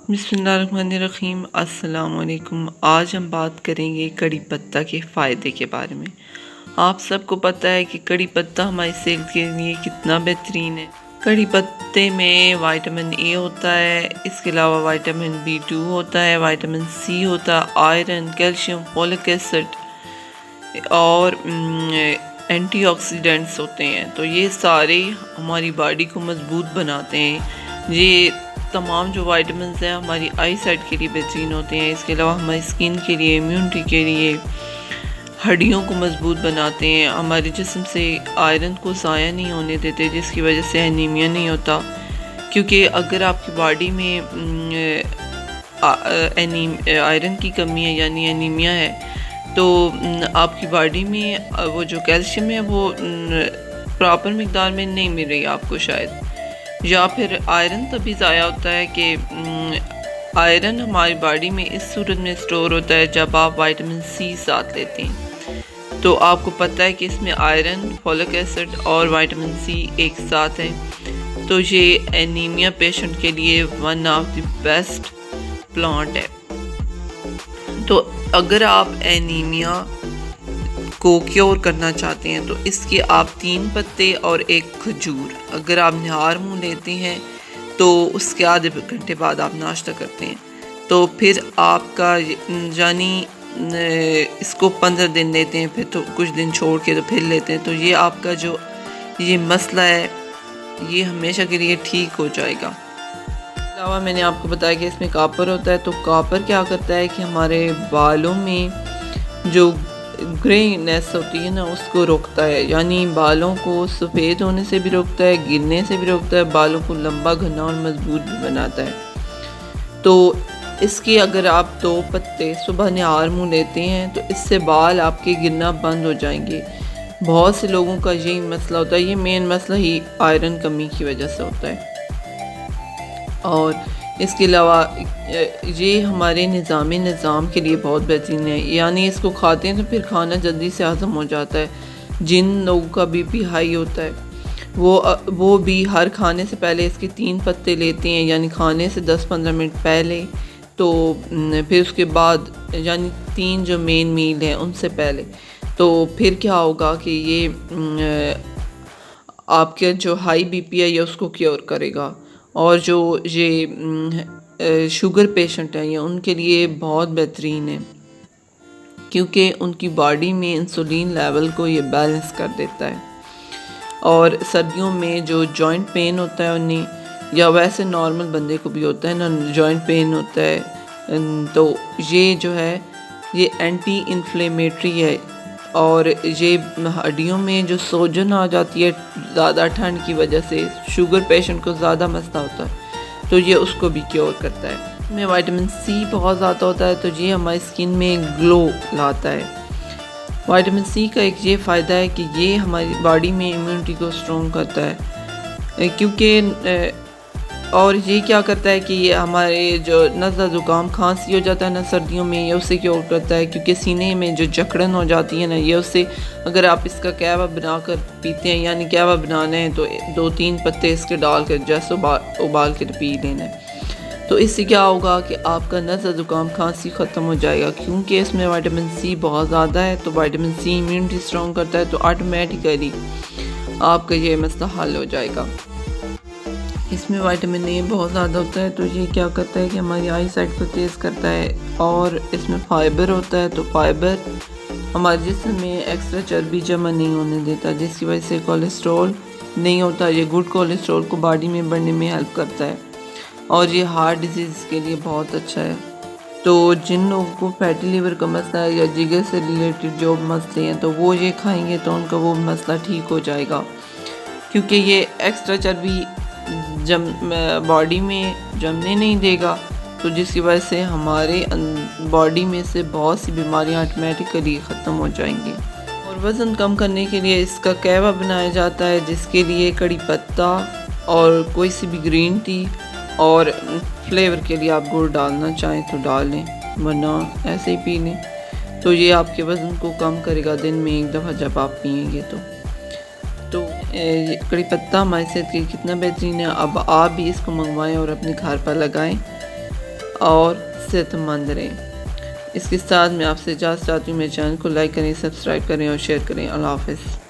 بسم اللہ الرحمن الرحیم۔ السلام علیکم۔ آج ہم بات کریں گے کڑی پتہ کے فائدے کے بارے میں۔ آپ سب کو پتہ ہے کہ کڑی پتہ ہماری صحت کے لیے کتنا بہترین ہے۔ کڑی پتے میں وائٹامن اے ہوتا ہے، اس کے علاوہ وائٹامن B2 ہوتا ہے، وائٹامن سی ہوتا ہے، آئرن، کیلشیم، فولک ایسڈ اور اینٹی آکسیڈنٹس ہوتے ہیں۔ تو یہ سارے ہماری باڈی کو مضبوط بناتے ہیں۔ یہ تمام جو وائٹامنز ہیں ہماری آئی سائٹ کے لیے بہترین ہوتے ہیں۔ اس کے علاوہ ہماری اسکن کے لیے، امیونٹی کے لیے، ہڈیوں کو مضبوط بناتے ہیں، ہمارے جسم سے آئرن کو ضائع نہیں ہونے دیتے، جس کی وجہ سے انیمیا نہیں ہوتا۔ کیونکہ اگر آپ کی باڈی میں آئرن کی کمی ہے یعنی انیمیا ہے تو آپ کی باڈی میں وہ جو کیلشیم ہے وہ پراپر مقدار میں نہیں مل رہی آپ کو شاید، یا پھر آئرن تبھی ضائع ہوتا ہے کہ آئرن ہماری باڈی میں اس صورت میں سٹور ہوتا ہے جب آپ وائٹامن سی ساتھ لیتے ہیں۔ تو آپ کو پتہ ہے کہ اس میں آئرن، فولک ایسڈ اور وائٹامن سی ایک ساتھ ہے، تو یہ انیمیا پیشنٹ کے لیے one of the best plant ہے۔ تو اگر آپ انیمیا کو کیور کرنا چاہتے ہیں تو اس کے آپ 3 پتے اور 1 کھجور اگر آپ نہار منہ لیتے ہیں تو اس کے آدھے گھنٹے بعد آپ ناشتہ کرتے ہیں تو پھر آپ کا یعنی اس کو 15 دن لیتے ہیں، پھر تو کچھ دن چھوڑ کے تو پھر لیتے ہیں، تو یہ آپ کا جو یہ مسئلہ ہے یہ ہمیشہ کے لیے ٹھیک ہو جائے گا۔ اس کے علاوہ میں نے آپ کو بتایا کہ اس میں کاپر ہوتا ہے، تو کاپر کیا کرتا ہے کہ ہمارے بالوں میں جو گرینیس ہوتی ہے نا اس کو روکتا ہے، یعنی بالوں کو سفید ہونے سے بھی روکتا ہے، گرنے سے بھی روکتا ہے، بالوں کو لمبا گھنا اور مضبوط بھی بناتا ہے۔ تو اس کی اگر آپ 2 پتے صبح نہار منہ لیتے ہیں تو اس سے بال آپ کے گرنا بند ہو جائیں گے۔ بہت سے لوگوں کا یہی مسئلہ ہوتا ہے، یہ مین مسئلہ ہی آئرن کمی کی وجہ سے ہوتا ہے۔ اور اس کے علاوہ یہ ہمارے نظام کے لیے بہت بہترین ہے، یعنی اس کو کھاتے ہیں تو پھر کھانا جلدی سے ہضم ہو جاتا ہے۔ جن لوگوں کا BP ہائی ہوتا ہے وہ بھی ہر کھانے سے پہلے اس کے 3 پتے لیتے ہیں، یعنی کھانے سے 10-15 منٹ پہلے، تو پھر اس کے بعد یعنی 3 جو مین میل ہیں ان سے پہلے، تو پھر کیا ہوگا کہ یہ آپ کے جو ہائی BP ہے یہ اس کو کیور کرے گا۔ اور جو یہ شوگر پیشنٹ ہیں یہ ان کے لیے بہت بہترین ہے، کیونکہ ان کی باڈی میں انسولین لیول کو یہ بیلنس کر دیتا ہے۔ اور سردیوں میں جو جوائنٹ پین ہوتا ہے انہیں، یا ویسے نارمل بندے کو بھی ہوتا ہے نا جوائنٹ پین ہوتا ہے، تو یہ جو ہے یہ اینٹی انفلیمیٹری ہے، اور یہ ہڈیوں میں جو سوجن آ جاتی ہے زیادہ ٹھنڈ کی وجہ سے، شوگر پیشنٹ کو زیادہ مسئلہ ہوتا ہے تو یہ اس کو بھی کیور کرتا ہے۔ اس میں وائٹامن سی بہت زیادہ ہوتا ہے تو یہ ہماری اسکن میں گلو لاتا ہے۔ وائٹامن سی کا ایک یہ فائدہ ہے کہ یہ ہماری باڈی میں امیونٹی کو اسٹرونگ کرتا ہے، کیونکہ اور یہ کیا کرتا ہے کہ یہ ہمارے جو نزلہ زکام کھانسی ہو جاتا ہے نا سردیوں میں، یہ اسے کیور کرتا ہے، کیونکہ سینے میں جو جکڑن ہو جاتی ہے نا یہ اسے، اگر آپ اس کا قہوہ بنا کر پیتے ہیں، یعنی قہوہ بنانا ہے تو 2-3 پتے اس کے ڈال کر جیسے ابال کے پی لینا ہے، تو اس سے کیا ہوگا کہ آپ کا نزلہ زکام کھانسی ختم ہو جائے گا، کیونکہ اس میں وائٹامن سی بہت زیادہ ہے۔ تو وائٹامن سی امیونٹی اسٹرونگ کرتا ہے، تو آٹومیٹیکلی آپ کا یہ مسئلہ حل ہو جائے گا۔ اس میں وائٹامن اے بہت زیادہ ہوتا ہے تو یہ کیا کرتا ہے کہ ہماری آئی سائٹ کو تیز کرتا ہے، اور اس میں فائبر ہوتا ہے، تو فائبر ہمارے جسم میں ایکسٹرا چربی جمع نہیں ہونے دیتا، جس کی وجہ سے کولیسٹرول نہیں ہوتا، یہ گڈ کولیسٹرول کو باڈی میں بڑھنے میں ہیلپ کرتا ہے، اور یہ ہارٹ ڈیزیز کے لیے بہت اچھا ہے۔ تو جن لوگوں کو فیٹی لیور کا مسئلہ ہے یا جگر سے ریلیٹڈ جو مسئلے ہیں تو وہ یہ کھائیں گے تو ان کا وہ مسئلہ ٹھیک ہو جائے گا، کیونکہ یہ ایکسٹرا چربی باڈی میں جمنے نہیں دے گا، تو جس کی وجہ سے ہمارے باڈی میں سے بہت سی بیماریاں آٹومیٹکلی ختم ہو جائیں گی۔ اور وزن کم کرنے کے لیے اس کا قہوہ بنایا جاتا ہے، جس کے لیے کڑی پتہ اور کوئی سی بھی گرین ٹی، اور فلیور کے لیے آپ گڑ ڈالنا چاہیں تو ڈال لیں، ورنہ ایسے ہی پی لیں، تو یہ آپ کے وزن کو کم کرے گا دن میں 1 دفعہ جب آپ پئیں گے تو کڑی پتہ ہماری صحت کے لیے کتنا بہترین ہے۔ اب آپ بھی اس کو منگوائیں اور اپنے گھر پر لگائیں۔ اور صحت مند رہیں۔ اس کے ساتھ میں آپ سے اجازت چاہتی ہوں، میرے چینل کو لائک کریں، سبسکرائب کریں اور شیئر کریں۔ اللہ حافظ۔